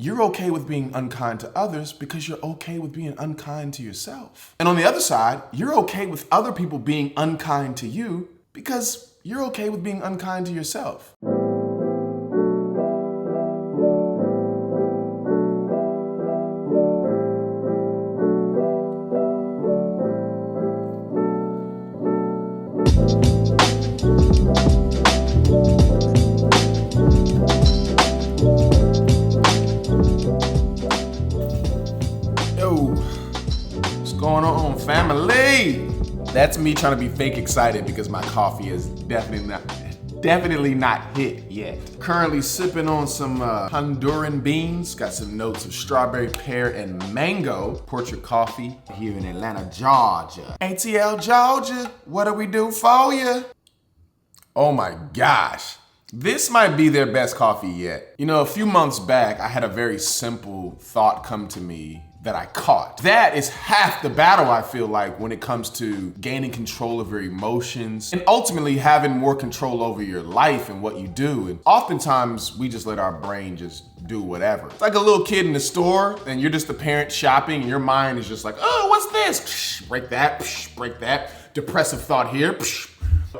You're okay with being unkind to others because you're okay with being unkind to yourself. And on the other side, you're okay with other people being unkind to you because you're okay with being unkind to yourself. Yo, what's going on, family? That's me trying to be fake excited because my coffee is definitely not hit yet. Currently sipping on some Honduran beans. Got some notes of strawberry, pear, and mango. Portrait coffee here in Atlanta, Georgia. ATL, Georgia, what do we do for you? Oh my gosh. This might be their best coffee yet. You know, a few months back, I had a very simple thought come to me that I caught. That is half the battle, I feel like, when it comes to gaining control of your emotions and ultimately having more control over your life and what you do. And oftentimes, we just let our brain just do whatever. It's like a little kid in the store and you're just the parent shopping and your mind is just like, oh, what's this? Psh, break that, psh, break that. Depressive thought here, psh.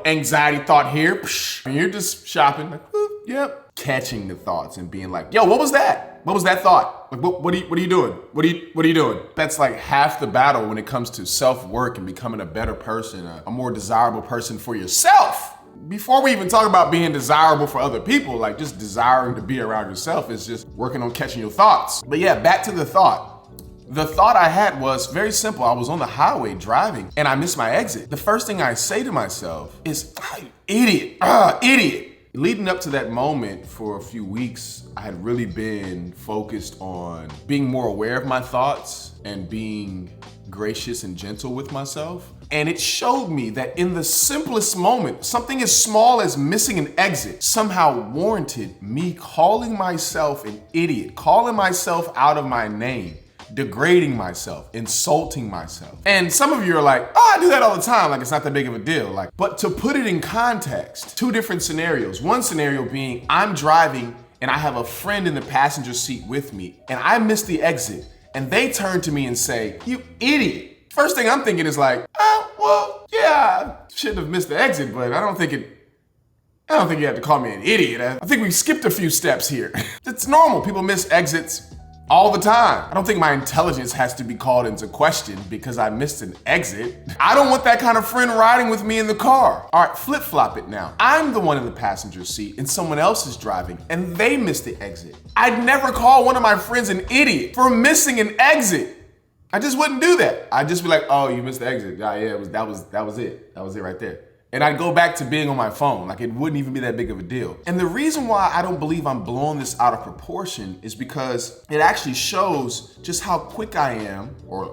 Anxiety thought here, psh. And you're just shopping, like, yep. Catching the thoughts and being like, yo, what was that? What was that thought? Like, what are you doing? What are you doing? That's like half the battle when it comes to self-work and becoming a better person, a more desirable person for yourself. Before we even talk about being desirable for other people, like just desiring to be around yourself is just working on catching your thoughts. But yeah, back to the thought. The thought I had was very simple. I was on the highway driving and I missed my exit. The first thing I say to myself is, idiot. Leading up to that moment for a few weeks, I had really been focused on being more aware of my thoughts and being gracious and gentle with myself. And it showed me that in the simplest moment, something as small as missing an exit somehow warranted me calling myself an idiot, calling myself out of my name, degrading myself, insulting myself. And some of you are like, oh, I do that all the time. Like, it's not that big of a deal. Like, but to put it in context, two different scenarios. One scenario being I'm driving and I have a friend in the passenger seat with me and I miss the exit and they turn to me and say, you idiot. First thing I'm thinking is like, well, yeah, I shouldn't have missed the exit, but I don't think you have to call me an idiot. I think we skipped a few steps here. It's normal. People miss exits all the time. I don't think my intelligence has to be called into question because I missed an exit. I don't want that kind of friend riding with me in the car. All right, flip-flop it now. I'm the one in the passenger seat and someone else is driving and they missed the exit. I'd never call one of my friends an idiot for missing an exit. I just wouldn't do that. I'd just be like, oh, you missed the exit. Yeah, that was it. That was it right there. And I'd go back to being on my phone. Like, it wouldn't even be that big of a deal. And the reason why I don't believe I'm blowing this out of proportion is because it actually shows just how quick I am, or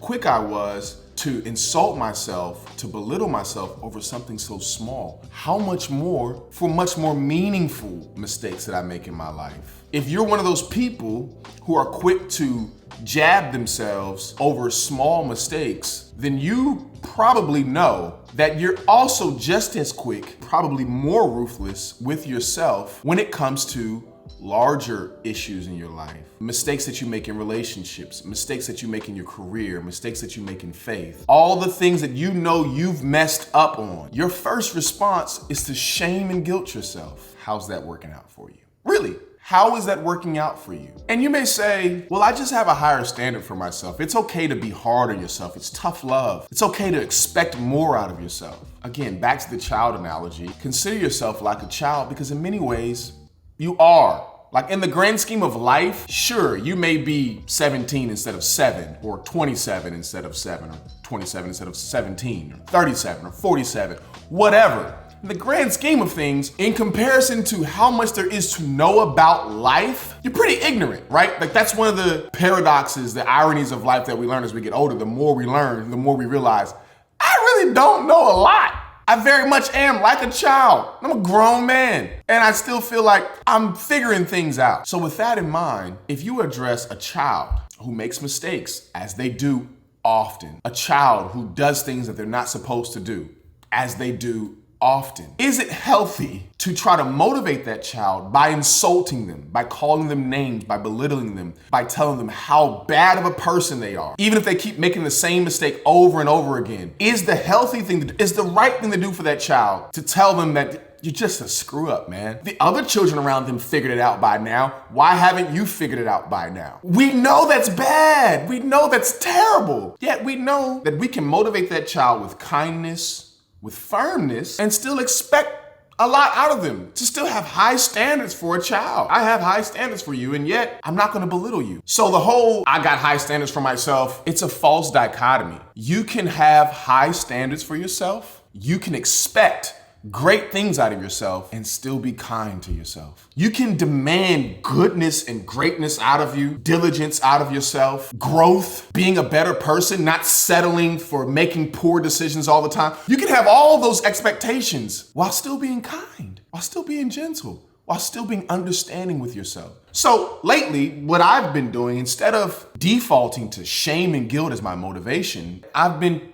quick I was to insult myself, to belittle myself over something so small. How much more for much more meaningful mistakes that I make in my life. If you're one of those people who are quick to jab themselves over small mistakes, then you probably know that you're also just as quick, probably more ruthless with yourself when it comes to larger issues in your life. Mistakes that you make in relationships, mistakes that you make in your career, mistakes that you make in faith. All the things that you know you've messed up on. Your first response is to shame and guilt yourself. How's that working out for you? Really? How is that working out for you? And you may say, well, I just have a higher standard for myself. It's okay to be hard on yourself. It's tough love. It's okay to expect more out of yourself. Again, back to the child analogy. Consider yourself like a child because in many ways, you are. Like in the grand scheme of life, sure, you may be 17 instead of 7, or 27 instead of 7, or 27 instead of 17, or 37, or 47, whatever. In the grand scheme of things, in comparison to how much there is to know about life, you're pretty ignorant, right? Like that's one of the paradoxes, the ironies of life that we learn as we get older. The more we learn, the more we realize, I really don't know a lot. I very much am like a child. I'm a grown man and I still feel like I'm figuring things out. So with that in mind, if you address a child who makes mistakes, as they do often, a child who does things that they're not supposed to do, as they do often? Is it healthy to try to motivate that child by insulting them, by calling them names, by belittling them, by telling them how bad of a person they are, even if they keep making the same mistake over and over again? Is the healthy thing to do, is the right thing to do for that child to tell them that you're just a screw up, man? The other children around them figured it out by now. Why haven't you figured it out by now? We know that's bad. We know that's terrible. Yet we know that we can motivate that child with kindness, with firmness, and still expect a lot out of them, to still have high standards for a child. I have high standards for you, and yet I'm not gonna belittle you. So the whole I got high standards for myself, it's a false dichotomy. You can have high standards for yourself. You can expect great things out of yourself and still be kind to yourself. You can demand goodness and greatness out of you, diligence out of yourself, growth, being a better person, not settling for making poor decisions all the time. You can have all those expectations while still being kind, while still being gentle, while still being understanding with yourself. So lately, what I've been doing, instead of defaulting to shame and guilt as my motivation, I've been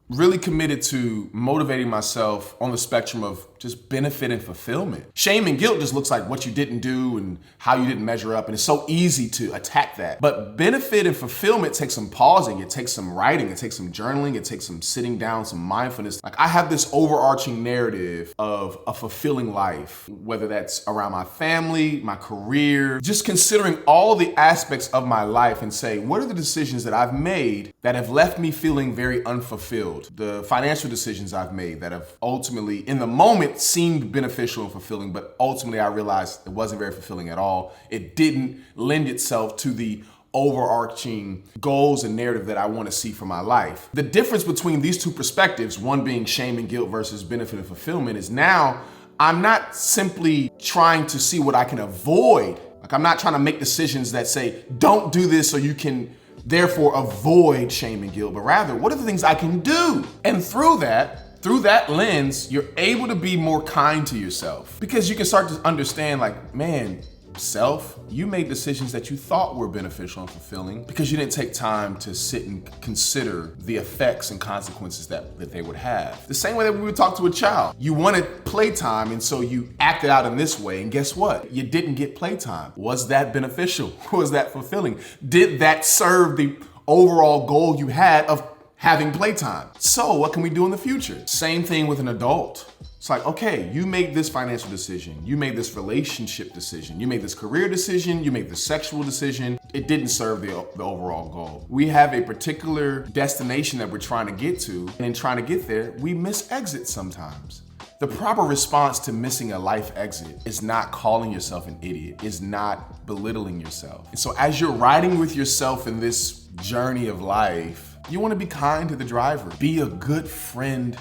really committed to motivating myself on the spectrum of just benefit and fulfillment. Shame and guilt just looks like what you didn't do and how you didn't measure up, and it's so easy to attack that. But benefit and fulfillment takes some pausing, it takes some writing, it takes some journaling, it takes some sitting down, some mindfulness. Like, I have this overarching narrative of a fulfilling life, whether that's around my family, my career, just considering all the aspects of my life and say, what are the decisions that I've made that have left me feeling very unfulfilled? The financial decisions I've made that have ultimately, in the moment, seemed beneficial and fulfilling, but ultimately I realized it wasn't very fulfilling at all. It didn't lend itself to the overarching goals and narrative that I want to see for my life. The difference between these two perspectives, one being shame and guilt versus benefit and fulfillment, is now I'm not simply trying to see what I can avoid. Like, I'm not trying to make decisions that say, don't do this so you can therefore avoid shame and guilt, but rather, what are the things I can do? And through that lens, you're able to be more kind to yourself, because you can start to understand, like, man, self, you made decisions that you thought were beneficial and fulfilling because you didn't take time to sit and consider the effects and consequences that they would have. The same way that we would talk to a child. You wanted playtime, and so you acted out in this way, and guess what? You didn't get playtime. Was that beneficial? Was that fulfilling? Did that serve the overall goal you had of having playtime? So what can we do in the future? Same thing with an adult. It's like, okay, you made this financial decision, you made this relationship decision, you made this career decision, you made this sexual decision. It didn't serve the overall goal. We have a particular destination that we're trying to get to, and in trying to get there, we miss exits sometimes. The proper response to missing a life exit is not calling yourself an idiot, is not belittling yourself. And so as you're riding with yourself in this journey of life, you want to be kind to the driver. Be a good friend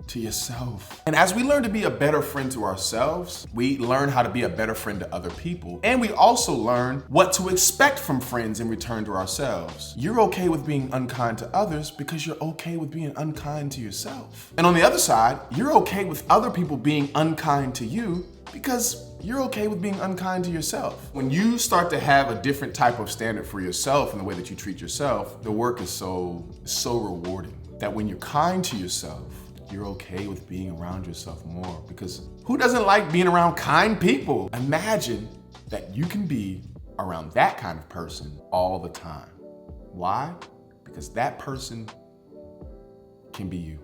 to yourself. And as we learn to be a better friend to ourselves, we learn how to be a better friend to other people. And we also learn what to expect from friends in return to ourselves. You're okay with being unkind to others because you're okay with being unkind to yourself. And on the other side, you're okay with other people being unkind to you because you're okay with being unkind to yourself. When you start to have a different type of standard for yourself and the way that you treat yourself, the work is so rewarding that when you're kind to yourself, you're okay with being around yourself more, because who doesn't like being around kind people? Imagine that you can be around that kind of person all the time. Why? Because that person can be you.